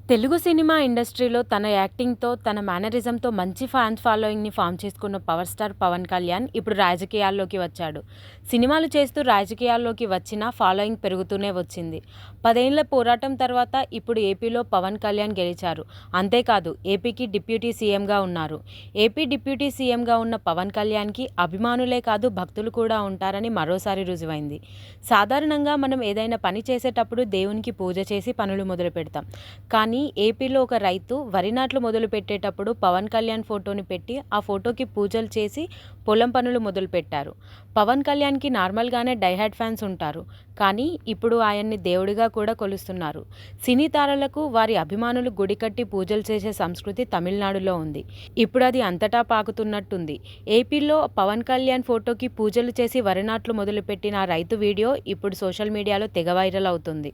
Telugu cinema ఇండస్ట్రీలో తన యాక్టింగ్‌తో, తన మేనరిజంతో మంచి ఫ్యాన్స్ ఫాలోయింగ్‌ని ఫార్మ్ చేసుకున్న పవర్ స్టార్ పవన్ కళ్యాణ్ ఇప్పుడు రాజకీయాల్లోకి వచ్చాడు. సినిమాలు చేస్తూ రాజకీయాల్లోకి వచ్చినా ఫాలోయింగ్ పెరుగుతూనే వచ్చింది. 10 ఏళ్ల పోరాటం తర్వాత ఇప్పుడు ఏపీలో పవన్ కళ్యాణ్ గెలిచారు. అంతేకాదు ఏపీకి డిప్యూటీ సీఎంగా ఉన్నారు. ఏపీ డిప్యూటీ సీఎంగా ఉన్న పవన్ కళ్యాణ్‌కి అభిమానులే కాదు భక్తులు కూడా ఉంటారని మరోసారి రుజువైంది. సాధారణంగా మనం ఏదైనా పని చేసేటప్పుడు దేవునికి పూజ చేసి పనులు మొదలుపెడతాం. కానీ ఏపీలో ఒక రైతు వరి నాట్లు మొదలుపెట్టేటప్పుడు పవన్ కళ్యాణ్ ఫోటోని పెట్టి ఆ ఫోటోకి పూజలు చేసి పొలం పనులు మొదలుపెట్టారు. పవన్ కళ్యాణ్‌కి నార్మల్‌గానే డైహార్డ్ ఫ్యాన్స్ ఉంటారు. కానీ ఇప్పుడు ఆయన్ని దేవుడిగా కూడా కొలుస్తున్నారు. సినీ తారలకు వారి అభిమానులు గుడి కట్టి పూజలు చేసే సంస్కృతి తమిళనాడులో ఉంది. ఇప్పుడు అది అంతటా పాకుతున్నట్టుంది. ఏపీలో పవన్ కళ్యాణ్ ఫోటోకి పూజలు చేసి వరి నాట్లు మొదలుపెట్టిన ఆ రైతు వీడియో ఇప్పుడు సోషల్ మీడియాలో తెగ వైరల్ అవుతుంది.